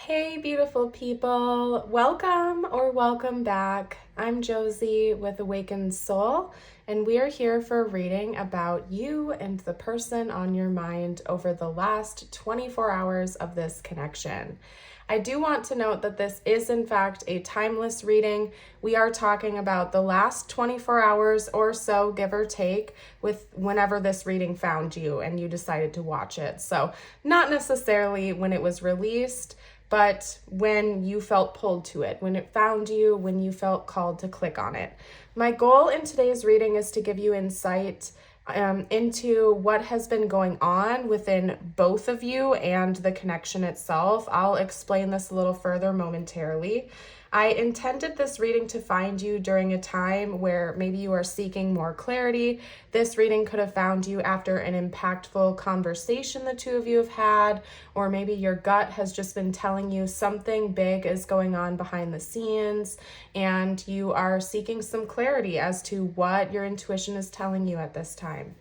Hey, beautiful people. Welcome or welcome back. I'm Josie with Awakened Soul, and we are here for a reading about you and the person on your mind over the last 24 hours of this connection. I do want to note that this is in fact a timeless reading. We are talking about the last 24 hours or so, give or take, with whenever this reading found you and you decided to watch it. So not necessarily when it was released, but when you felt pulled to it, when it found you, when you felt called to click on it. My goal in today's reading is to give you insight into what has been going on within both of you and the connection itself. I'll explain this a little further momentarily. I intended this reading to find you during a time where maybe you are seeking more clarity. This reading could have found you after an impactful conversation the two of you have had, or maybe your gut has just been telling you something big is going on behind the scenes, and you are seeking some clarity as to what your intuition is telling you at this time.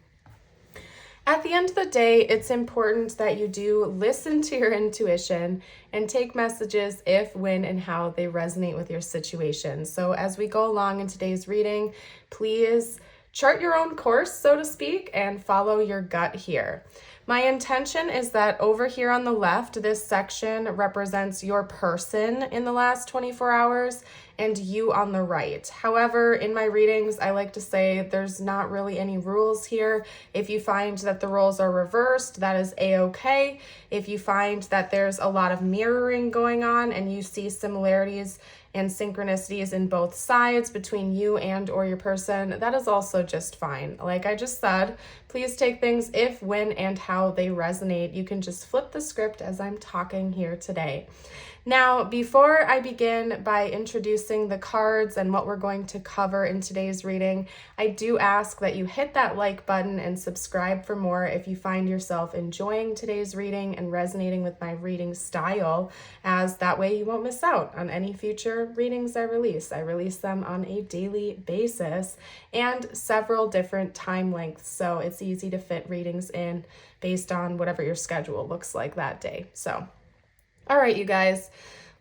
At the end of the day, it's important that you do listen to your intuition and take messages if, when, and how they resonate with your situation. So as we go along in today's reading, please chart your own course, so to speak, and follow your gut here. My intention is that over here on the left, this section represents your person in the last 24 hours and you on the right. However, in my readings, I like to say there's not really any rules here. If you find that the roles are reversed, that is a-okay. If you find that there's a lot of mirroring going on and you see similarities and synchronicities in both sides between you and or your person, that is also just fine. Like I just said, please take things if, when, and how they resonate. You can just flip the script as I'm talking here today. Now, before I begin by introducing the cards and what we're going to cover in today's reading, I do ask that you hit that like button and subscribe for more if you find yourself enjoying today's reading and resonating with my reading style, as that way you won't miss out on any future readings I release. I release them on a daily basis and several different time lengths, so it's easy to fit readings in based on whatever your schedule looks like that day. So all right, you guys,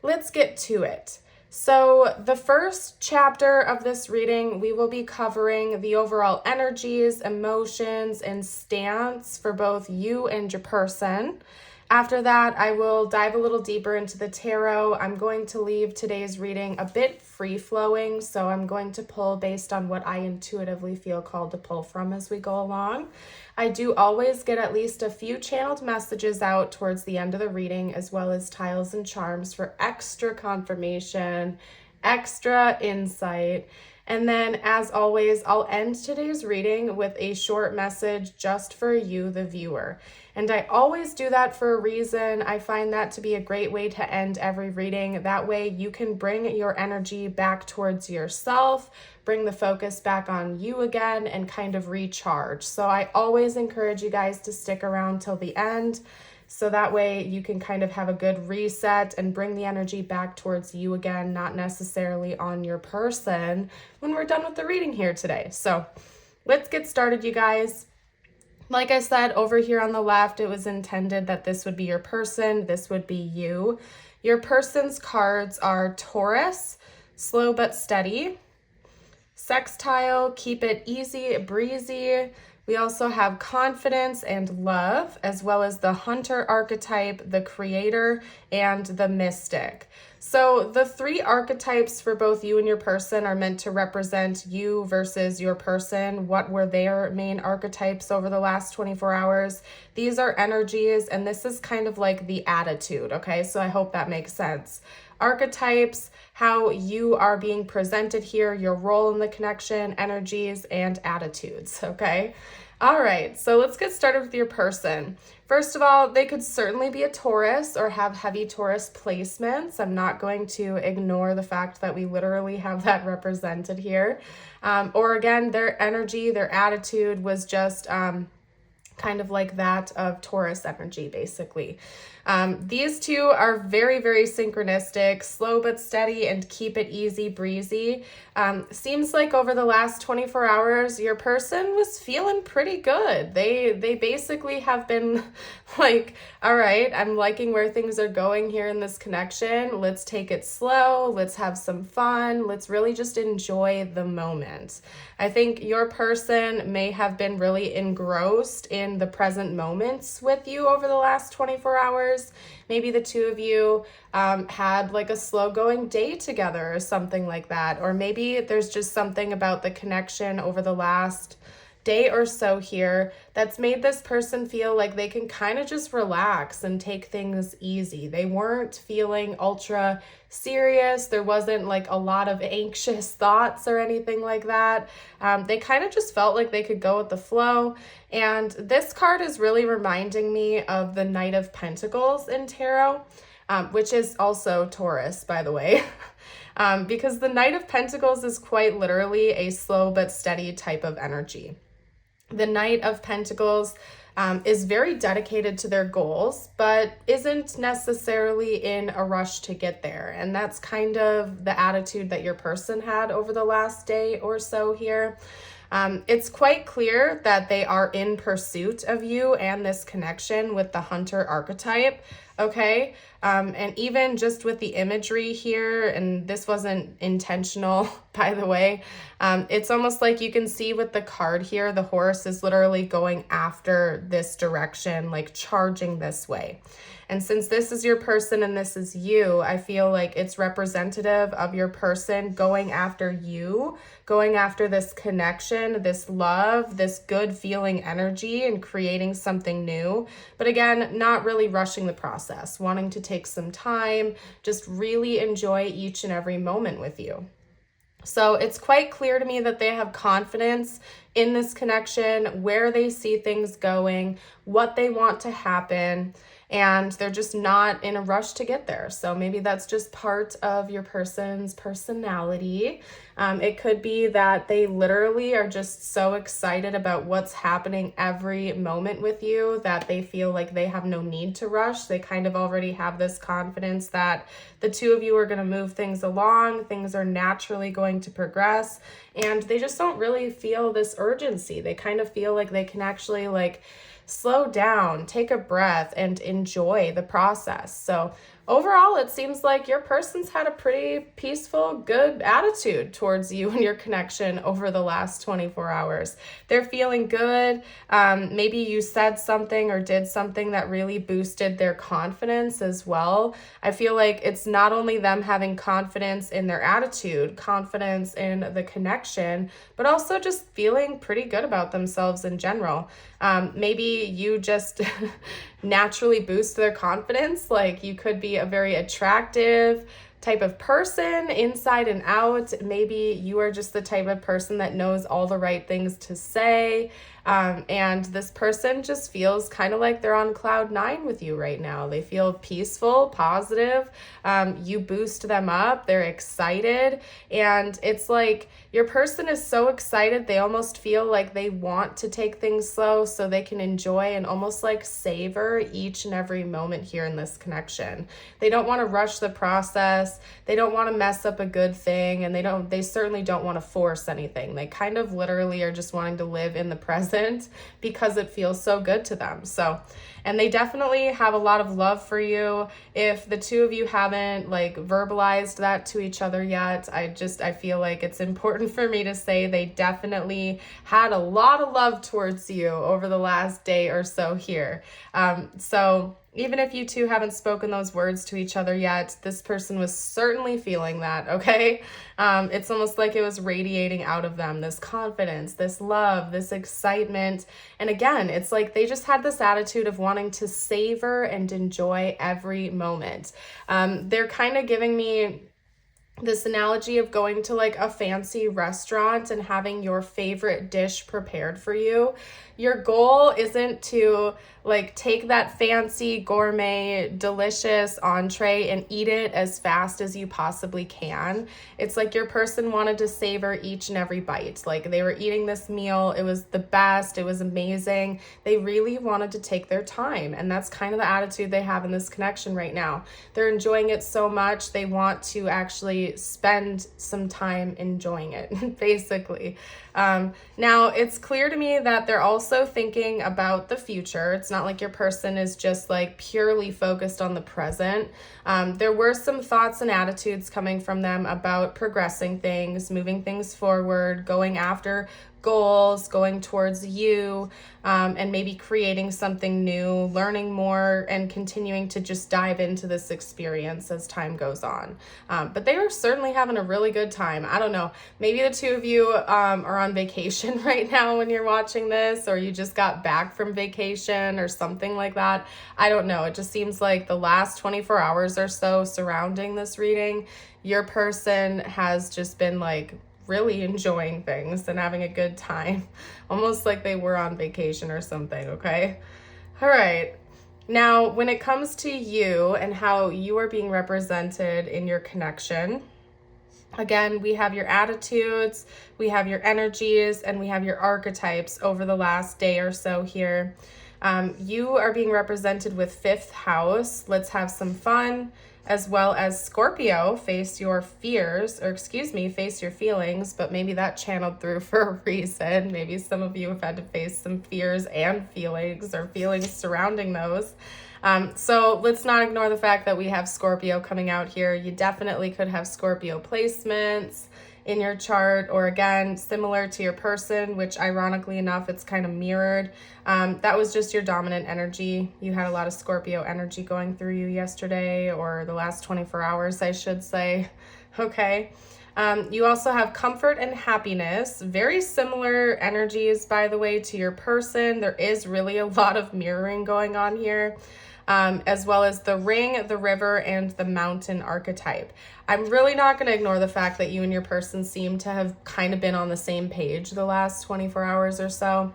let's get to it. So the first chapter of this reading, we will be covering the overall energies, emotions, and stance for both you and your person. After that, I will dive a little deeper into the tarot. I'm going to leave today's reading a bit free-flowing, so I'm going to pull based on what I intuitively feel called to pull from as we go along. I do always get at least a few channeled messages out towards the end of the reading, as well as tiles and charms for extra confirmation, extra insight. And then, as always, I'll end today's reading with a short message just for you, the viewer. And I always do that for a reason. I find that to be a great way to end every reading. That way you can bring your energy back towards yourself, bring the focus back on you again, and kind of recharge. So I always encourage you guys to stick around till the end, so that way you can kind of have a good reset and bring the energy back towards you again, not necessarily on your person when we're done with the reading here today. So let's get started, you guys. Like I said, over here on the left, it was intended that this would be your person, this would be you. Your person's cards are Taurus, slow but steady, Sextile, keep it easy, breezy. We also have confidence and love, as well as the hunter archetype, the creator, and the mystic. So the three archetypes for both you and your person are meant to represent you versus your person. What were their main archetypes over the last 24 hours? These are energies, and this is kind of like the attitude, okay? So I hope that makes sense. Archetypes, how you are being presented here, your role in the connection, energies, and attitudes, okay? All right, so let's get started with your person. First of all, they could certainly be a Taurus or have heavy Taurus placements. I'm not going to ignore the fact that we literally have that represented here. Or again, their energy, their attitude was just kind of like that of Taurus energy, basically. These two are very, very synchronistic, slow but steady, and keep it easy breezy. Seems like over the last 24 hours, your person was feeling pretty good. They basically have been like, all right, I'm liking where things are going here in this connection. Let's take it slow. Let's have some fun. Let's really just enjoy the moment. I think your person may have been really engrossed in the present moments with you over the last 24 hours. Maybe the two of you had like a slow going day together or something like that. Or maybe there's just something about the connection over the last day or so here that's made this person feel like they can kind of just relax and take things easy. They weren't feeling ultra serious. There wasn't like a lot of anxious thoughts or anything like that. They kind of just felt like they could go with the flow. And this card is really reminding me of the Knight of Pentacles in tarot, which is also Taurus, by the way. Because the Knight of Pentacles is quite literally a slow but steady type of energy. The Knight of Pentacles is very dedicated to their goals, but isn't necessarily in a rush to get there. And that's kind of the attitude that your person had over the last day or so here. It's quite clear that they are in pursuit of you and this connection with the hunter archetype. Okay. And even just with the imagery here, and this wasn't intentional, by the way, it's almost like you can see with the card here, the horse is literally going after this direction, like charging this way. And since this is your person and this is you, I feel like it's representative of your person going after you, going after this connection, this love, this good feeling energy, and creating something new. But again, not really rushing the process, wanting to take some time, just really enjoy each and every moment with you. So it's quite clear to me that they have confidence in this connection, where they see things going, what they want to happen, and they're just not in a rush to get there. So maybe that's just part of your person's personality. It could be that they literally are just so excited about what's happening every moment with you that they feel like they have no need to rush. They kind of already have this confidence that the two of you are going to move things along. Things are naturally going to progress, and they just don't really feel this urgency. They kind of feel like they can actually like slow down, take a breath, and enjoy the process. So overall, it seems like your person's had a pretty peaceful, good attitude towards you and your connection over the last 24 hours. They're feeling good. Maybe you said something or did something that really boosted their confidence as well. I feel like it's not only them having confidence in their attitude, confidence in the connection, but also just feeling pretty good about themselves in general. Maybe you just naturally boost their confidence. Like you could be a very attractive type of person inside and out. Maybe you are just the type of person that knows all the right things to say. And this person just feels kind of like they're on cloud 9 with you right now. They feel peaceful, positive. You boost them up. They're excited. And it's like your person is so excited. They almost feel like they want to take things slow so they can enjoy and almost like savor each and every moment here in this connection. They don't want to rush the process. They don't want to mess up a good thing. And they certainly don't want to force anything. They kind of literally are just wanting to live in the present because it feels so good to them. So, and they definitely have a lot of love for you. If the two of you haven't like verbalized that to each other yet, I feel like it's important for me to say they definitely had a lot of love towards you over the last day or so here. So even if you two haven't spoken those words to each other yet, this person was certainly feeling that, okay? It's almost like it was radiating out of them, this confidence, this love, this excitement. And again, it's like they just had this attitude of wanting to savor and enjoy every moment. They're kind of giving me this analogy of going to like a fancy restaurant and having your favorite dish prepared for you. Your goal isn't to like take that fancy gourmet delicious entree and eat it as fast as you possibly can. It's like your person wanted to savor each and every bite. Like they were eating this meal, it was the best, it was amazing. They really wanted to take their time, and that's kind of the attitude they have in this connection right now. They're enjoying it so much, they want to actually spend some time enjoying it, basically. Now, it's clear to me that they're also thinking about the future. It's not like your person is just like purely focused on the present. There were some thoughts and attitudes coming from them about progressing things, moving things forward, going after goals, going towards you, and maybe creating something new, learning more, and continuing to just dive into this experience as time goes on. But they are certainly having a really good time. I don't know, maybe the two of you are on vacation right now when you're watching this, or you just got back from vacation or something like that. I don't know. It just seems like the last 24 hours or so surrounding this reading, your person has just been like really enjoying things and having a good time, almost like they were on vacation or something, okay? All right. Now, when it comes to you and how you are being represented in your connection, again, we have your attitudes, we have your energies, and we have your archetypes over the last day or so here. You are being represented with fifth house. Let's have some fun. As well as Scorpio, face your fears, or excuse me, face your feelings, but maybe that channeled through for a reason. Maybe some of you have had to face some fears and feelings, or feelings surrounding those. So let's not ignore the fact that we have Scorpio coming out here. You definitely could have Scorpio placements in your chart, or again, similar to your person, which ironically enough, it's kind of mirrored. That was just your dominant energy. You had a lot of Scorpio energy going through you yesterday, or the last 24 hours, I should say. Okay. You also have comfort and happiness, very similar energies, by the way, to your person. There is really a lot of mirroring going on here. As well as the ring, the river, and the mountain archetype. I'm really not going to ignore the fact that you and your person seem to have kind of been on the same page the last 24 hours or so.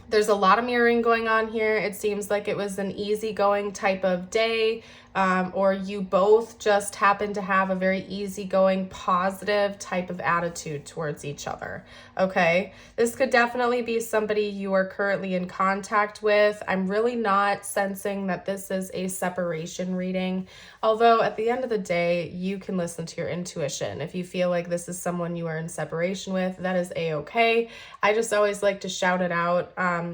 There's a lot of mirroring going on here. It seems like it was an easygoing type of day, or you both just happen to have a very easygoing, positive type of attitude towards each other. Okay, this could definitely be somebody you are currently in contact with. I'm really not sensing that this is a separation reading, although at the end of the day, you can listen to your intuition. If you feel like this is someone you are in separation with, that is a-okay. I just always like to shout it out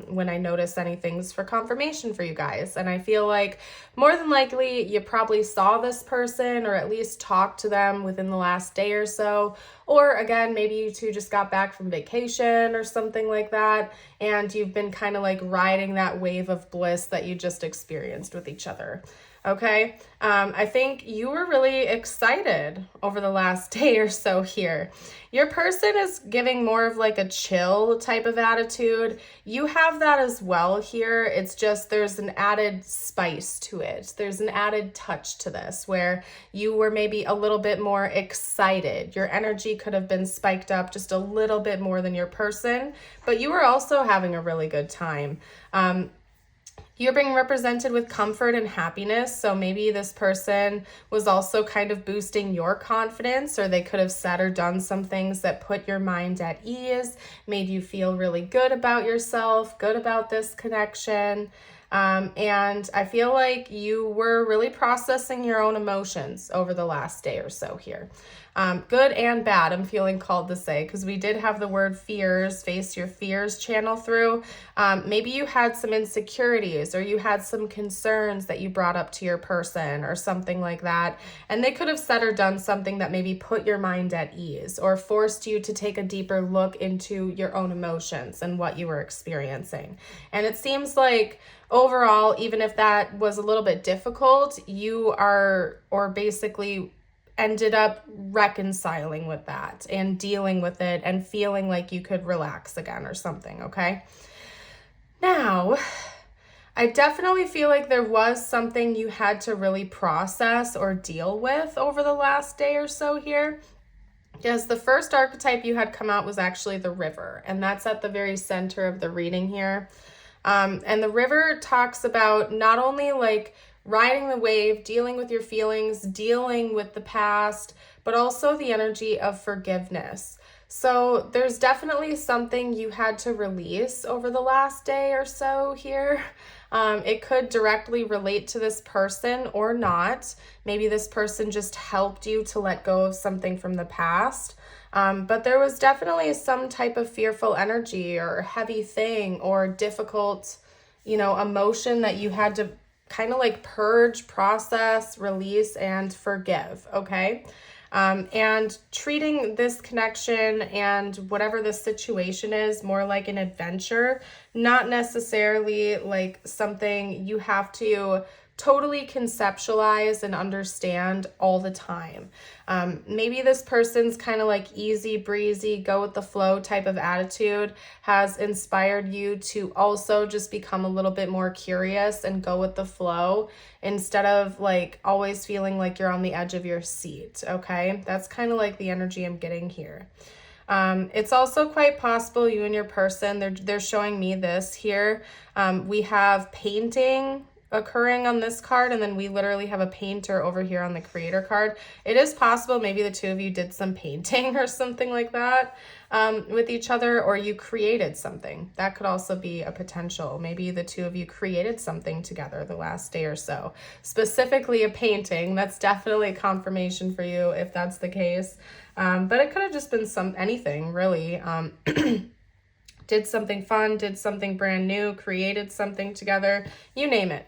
when I notice anything's for confirmation for you guys. And I feel like more than likely you probably saw this person, or at least talked to them within the last day or so. Or again, maybe you two just got back from vacation or something like that, and you've been kind of like riding that wave of bliss that you just experienced with each other. Okay, I think you were really excited over the last day or so here. Your person is giving more of like a chill type of attitude. You have that as well here. It's just there's an added spice to it. There's an added touch to this where you were maybe a little bit more excited. Your energy could have been spiked up just a little bit more than your person, but you were also having a really good time. You're being represented with comfort and happiness. So maybe this person was also kind of boosting your confidence, or they could have said or done some things that put your mind at ease, made you feel really good about yourself, good about this connection. And I feel like you were really processing your own emotions over the last day or so here. Good and bad, I'm feeling called to say, because we did have the word fears, face your fears channel through. Maybe you had some insecurities, or you had some concerns that you brought up to your person or something like that. And they could have said or done something that maybe put your mind at ease, or forced you to take a deeper look into your own emotions and what you were experiencing. And it seems like overall, even if that was a little bit difficult, you are, or basically ended up reconciling with that and dealing with it and feeling like you could relax again or something, okay? Now, I definitely feel like there was something you had to really process or deal with over the last day or so here. Because the first archetype you had come out was actually the river, and that's at the very center of the reading here. And the river talks about not only like riding the wave, dealing with your feelings, dealing with the past, but also the energy of forgiveness. So there's definitely something you had to release over the last day or so here. It could directly relate to this person or not. Maybe this person just helped you to let go of something from the past. But there was definitely some type of fearful energy or heavy thing or difficult, emotion that you had to kind of like purge, process, release, and forgive. Okay. And treating this connection and whatever the situation is more like an adventure, not necessarily like something you have to totally conceptualize and understand all the time. Maybe this person's kind of like easy breezy, go with the flow type of attitude has inspired you to also just become a little bit more curious and go with the flow instead of like always feeling like you're on the edge of your seat. Okay, that's kind of like the energy I'm getting here. It's also quite possible you and your person, they're showing me this here. We have painting occurring on this card, and then we literally have a painter over here on the creator card. It is possible maybe the two of you did some painting or something like that with each other, or you created something. That could also be a potential. Maybe the two of you created something together the last day or so. Specifically a painting. That's definitely a confirmation for you if that's the case. But it could have just been anything really. Did something fun, did something brand new, created something together, you name it.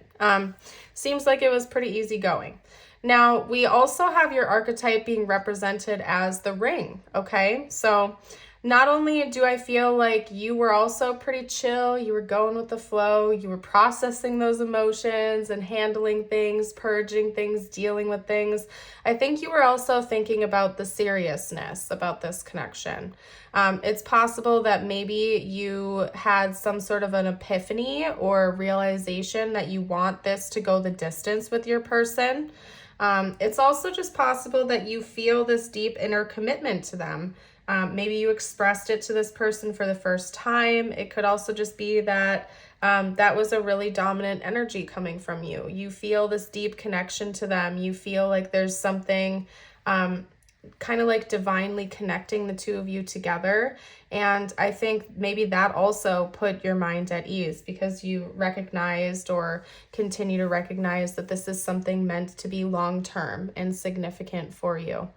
Seems like it was pretty easy going. Now, we also have your archetype being represented as the ring, okay? So not only do I feel like you were also pretty chill, you were going with the flow, you were processing those emotions and handling things, purging things, dealing with things. I think you were also thinking about the seriousness about this connection. It's possible that maybe you had some sort of an epiphany or realization that you want this to go the distance with your person. It's also just possible that you feel this deep inner commitment to them. Maybe you expressed it to this person for the first time. It could also just be that that was a really dominant energy coming from you. You feel this deep connection to them. You feel like there's something kind of like divinely connecting the two of you together. And I think maybe that also put your mind at ease because you recognized or continue to recognize that this is something meant to be long-term and significant for you.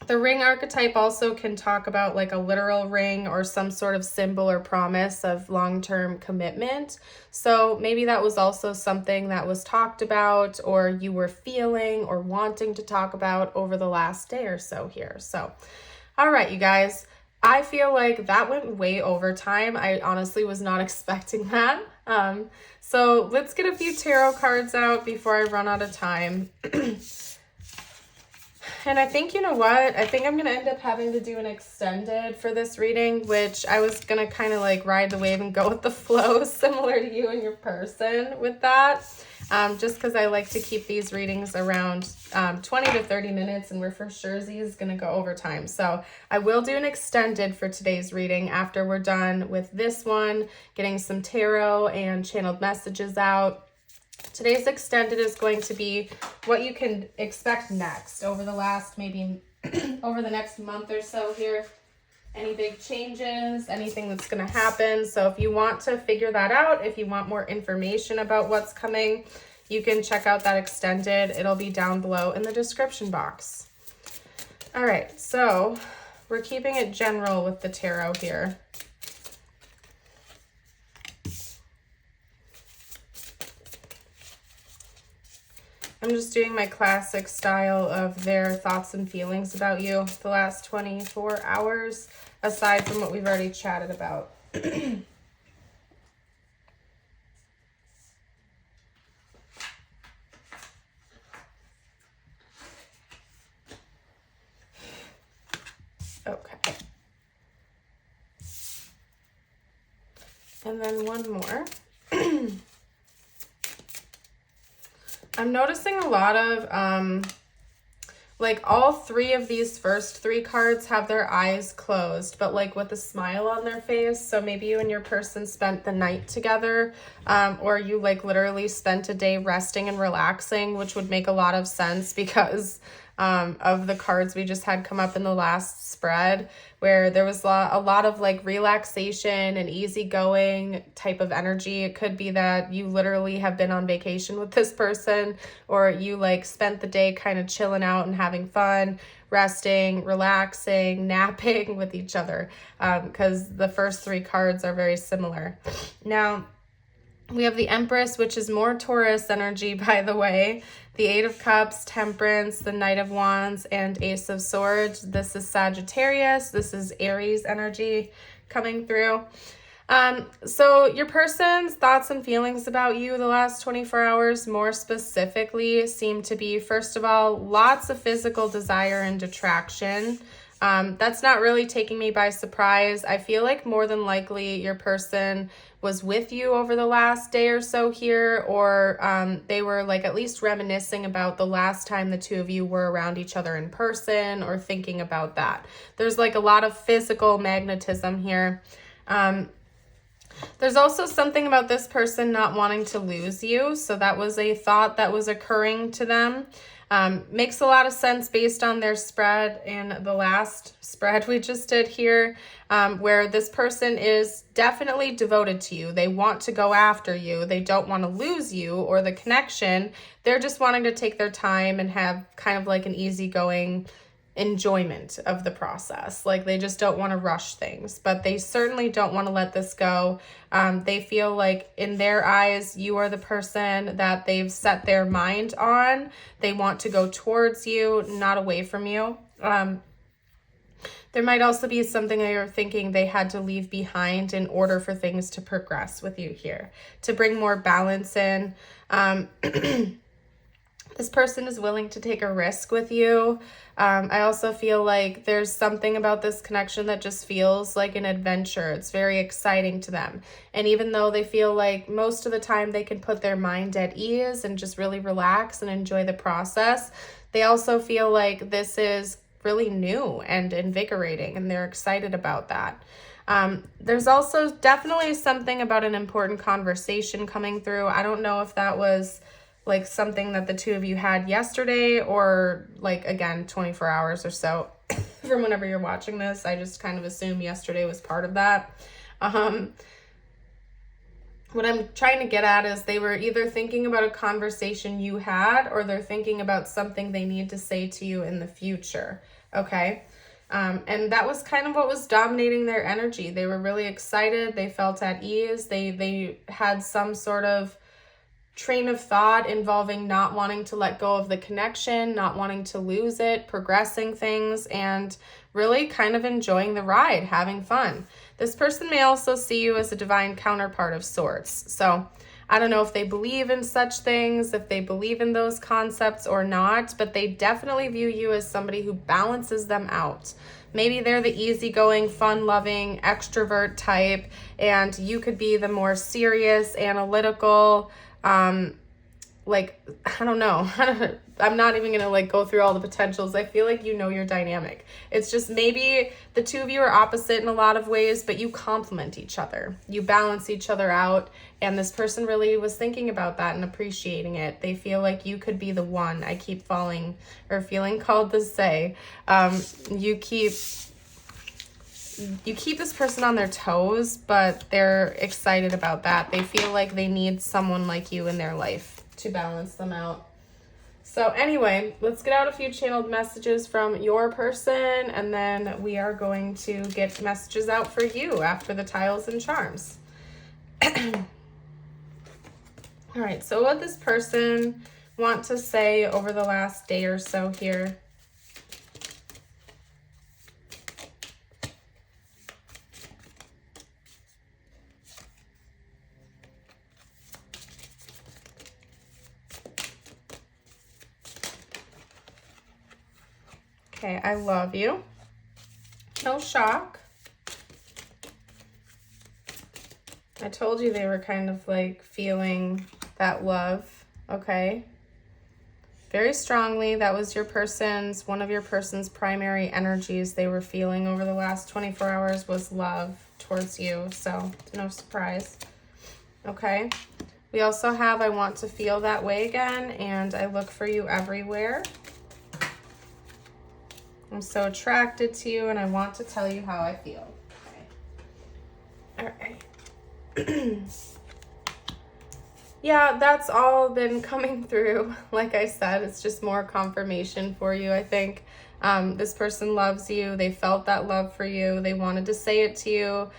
The ring archetype also can talk about like a literal ring or some sort of symbol or promise of long-term commitment. So maybe that was also something that was talked about or you were feeling or wanting to talk about over the last day or so here. So, all right, you guys, I feel like that went way over time. I honestly was not expecting that. So let's get a few tarot cards out before I run out of time. And I think, you know what? I think I'm going to end up having to do an extended for this reading, which I was going to kind of like ride the wave and go with the flow, similar to you and your person with that. Just because I like to keep these readings around 20 to 30 minutes, and we're for sure is going to go over time. So I will do an extended for today's reading after we're done with this one, getting some tarot and channeled messages out. Today's extended is going to be what you can expect next over the last maybe over the next month or so here. Any big changes, anything that's going to happen. So if you want to figure that out, if you want more information about what's coming, you can check out that extended. It'll be down below in the description box. All right, so we're keeping it general with the tarot here. I'm just doing my classic style of their thoughts and feelings about you the last 24 hours, aside from what we've already chatted about. Okay. And then one more. I'm noticing a lot of like all three of these first three cards have their eyes closed, but like with a smile on their face. So maybe you and your person spent the night together, or you like literally spent a day resting and relaxing, which would make a lot of sense because of the cards we just had come up in the last spread, where there was a lot of like relaxation and easygoing type of energy. It could be that you literally have been on vacation with this person, or you like spent the day kind of chilling out and having fun, resting, relaxing, napping with each other, because the first three cards are very similar. Now, we have the Empress, which is more Taurus energy, by the way. The Eight of Cups, Temperance, the Knight of Wands, and Ace of Swords. This is Sagittarius. This is Aries energy coming through. So your person's thoughts and feelings about you the last 24 hours, more specifically, seem to be, first of all, lots of physical desire and attraction. That's not really taking me by surprise. I feel like more than likely your person was with you over the last day or so here, or they were like at least reminiscing about the last time the two of you were around each other in person, or thinking about that. There's like a lot of physical magnetism here. There's also something about this person not wanting to lose you. So that was a thought that was occurring to them. Makes a lot of sense based on their spread in the last spread we just did here, where this person is definitely devoted to you. They want to go after you. They don't want to lose you or the connection. They're just wanting to take their time and have kind of like an easygoing enjoyment of the process. Like they just don't want to rush things, but they certainly don't want to let this go. They feel like in their eyes, you are the person that they've set their mind on. They want to go towards you, not away from you. There might also be something that you're thinking they had to leave behind in order for things to progress with you here, to bring more balance in. This person is willing to take a risk with you. I also feel like there's something about this connection that just feels like an adventure. It's very exciting to them. And even though they feel like most of the time they can put their mind at ease and just really relax and enjoy the process, they also feel like this is really new and invigorating, and they're excited about that. There's also definitely something about an important conversation coming through. I don't know if that was like something that the two of you had yesterday, or like, again, 24 hours or so from whenever you're watching this. I just kind of assume yesterday was part of that. What I'm trying to get at is they were either thinking about a conversation you had, or they're thinking about something they need to say to you in the future. Okay. And that was kind of what was dominating their energy. They were really excited. They felt at ease. They had some sort of train of thought involving not wanting to let go of the connection, not wanting to lose it, progressing things, and really kind of enjoying the ride, having fun. This person may also see you as a divine counterpart of sorts. So I don't know if they believe in such things, if they believe in those concepts or not, but they definitely view you as somebody who balances them out. Maybe they're the easygoing, fun-loving, extrovert type, and you could be the more serious, analytical, like, I don't know. I'm not even going to like go through all the potentials. I feel like you know your dynamic. It's just maybe the two of you are opposite in a lot of ways, but you complement each other. You balance each other out. And this person really was thinking about that and appreciating it. They feel like you could be the one. I keep feeling called to say, you keep this person on their toes, but they're excited about that. They feel like they need someone like you in their life to balance them out. So anyway, let's get out a few channeled messages from your person, and then we are going to get messages out for you after the tiles and charms. All right, so what this person want to say over the last day or so here? Okay, I love you. No shock. I told you they were kind of like feeling that love, okay? very strongly. That was one of your person's primary energies they were feeling over the last 24 hours was love towards you. So no surprise. Okay. We also have, I want to feel that way again, and I look for you everywhere. I'm so attracted to you, and I want to tell you how I feel. Okay. All right. Yeah, that's all been coming through. Like I said, it's just more confirmation for you, I think. This person loves you. They felt that love for you. They wanted to say it to you.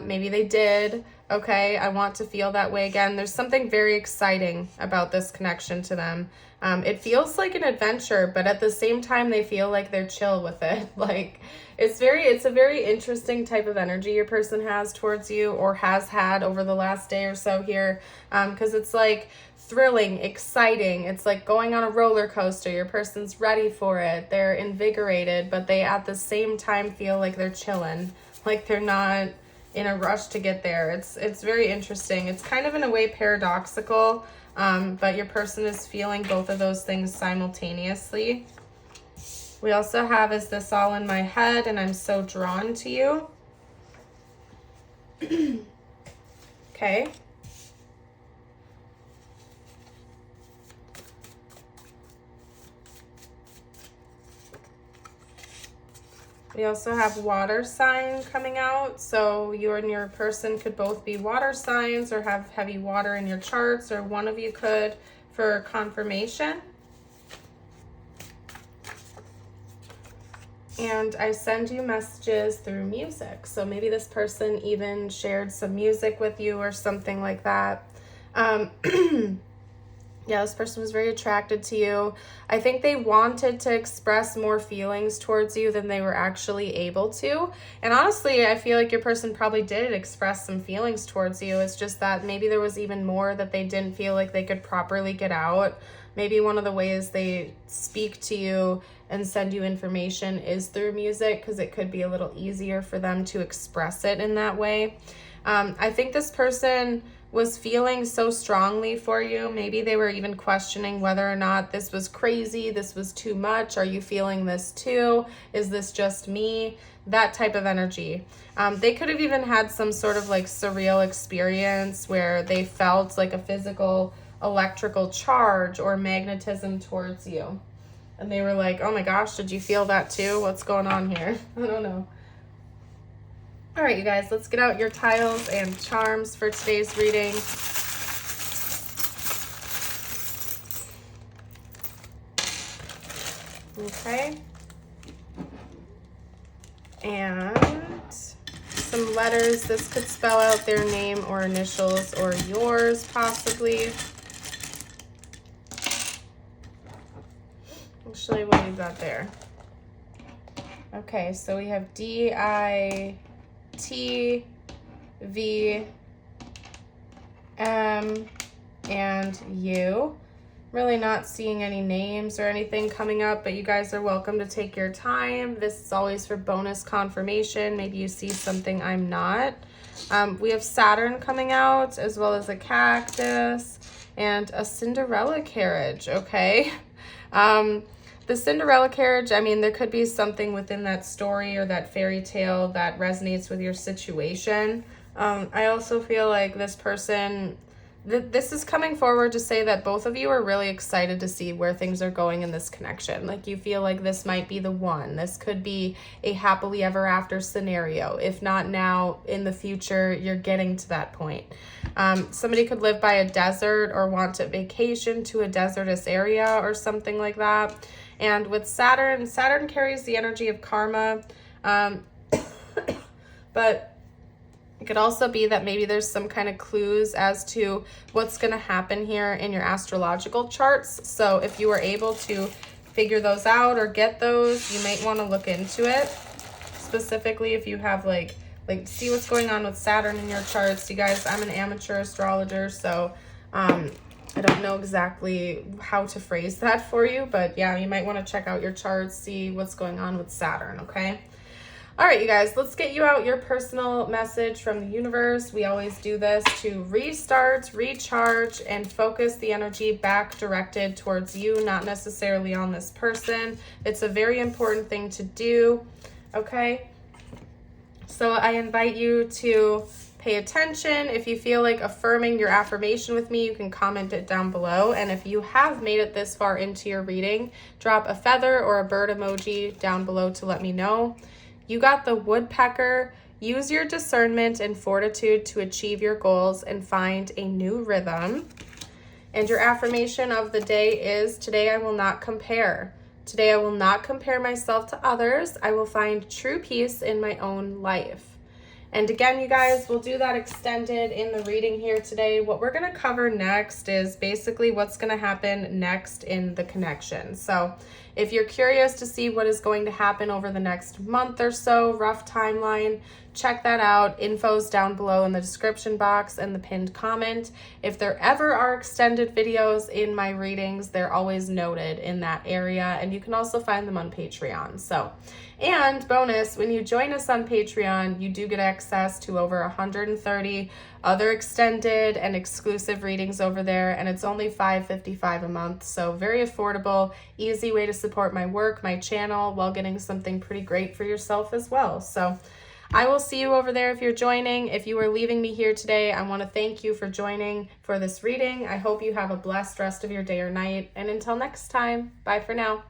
Maybe they did. Okay, I want to feel that way again. There's something very exciting about this connection to them. It feels like an adventure, but at the same time, they feel like they're chill with it. Like, it's a very interesting type of energy your person has towards you, or has had over the last day or so here. Because it's like thrilling, exciting. It's like going on a roller coaster. Your person's ready for it. They're invigorated, but they at the same time feel like they're chilling. Like they're not in a rush to get there. It's very interesting. It's kind of in a way paradoxical, but your person is feeling both of those things simultaneously. We also have, is this all in my head and I'm so drawn to you? Okay. We also have water sign coming out. So you and your person could both be water signs or have heavy water in your charts, or one of you could, for confirmation. And I send you messages through music. So maybe this person even shared some music with you or something like that. Yeah, this person was very attracted to you. I think they wanted to express more feelings towards you than they were actually able to. And honestly, I feel like your person probably did express some feelings towards you. It's just that maybe there was even more that they didn't feel like they could properly get out. Maybe one of the ways they speak to you and send you information is through music, because it could be a little easier for them to express it in that way. I think this person was feeling so strongly for you. Maybe they were even questioning whether or not this was crazy, this was too much. Are you feeling this too? Is this just me? That type of energy. They could have even had some sort of like surreal experience where they felt like a physical electrical charge or magnetism towards you. And they were like, oh my gosh, did you feel that too? What's going on here? I don't know. All right, you guys, let's get out your tiles and charms for today's reading. Okay. And some letters. This could spell out their name or initials or yours, possibly. Actually, we'll leave that there. Okay, so we have D-I-T-V-M and U. Really not seeing any names or anything coming up, but you guys are welcome to take your time. This is always for bonus confirmation. Maybe you see something I'm not. We have Saturn coming out, as well as a cactus and a Cinderella carriage, okay? The Cinderella carriage, I mean, there could be something within that story or that fairy tale that resonates with your situation. I also feel like this person, this is coming forward to say that both of you are really excited to see where things are going in this connection. Like you feel like this might be the one. This could be a happily ever after scenario. If not now, in the future, you're getting to that point. Somebody could live by a desert or want to vacation to a desertous area or something like that. And with Saturn, Saturn carries the energy of karma, but it could also be that maybe there's some kind of clues as to what's going to happen here in your astrological charts. So if you were able to figure those out or get those, you might want to look into it. Specifically, if you have like see what's going on with Saturn in your charts. You guys, I'm an amateur astrologer, so I don't know exactly how to phrase that for you, but yeah, you might want to check out your charts, see what's going on with Saturn, okay? All right, you guys, let's get you out your personal message from the universe. We always do this to restart, recharge, and focus the energy back directed towards you, not necessarily on this person. It's a very important thing to do, okay? So I invite you to pay attention. If you feel like affirming your affirmation with me, you can comment it down below. And if you have made it this far into your reading, drop a feather or a bird emoji down below to let me know. You got the woodpecker. Use your discernment and fortitude to achieve your goals and find a new rhythm. And your affirmation of the day is, today I will not compare. Today I will not compare myself to others. I will find true peace in my own life. And again, you guys, we'll do that extended in the reading here today. What we're going to cover next is basically what's going to happen next in the connection. So if you're curious to see what is going to happen over the next month or so, rough timeline, check that out. Info's down below in the description box and the pinned comment. If there ever are extended videos in my readings, they're always noted in that area, and you can also find them on Patreon. So, and bonus, when you join us on Patreon, you do get access to over 130 other extended and exclusive readings over there, and it's only $5.55 a month. So very affordable, easy way to support my work, my channel, while getting something pretty great for yourself as well. So I will see you over there if you're joining. If you are leaving me here today, I want to thank you for joining for this reading. I hope you have a blessed rest of your day or night. And until next time, bye for now.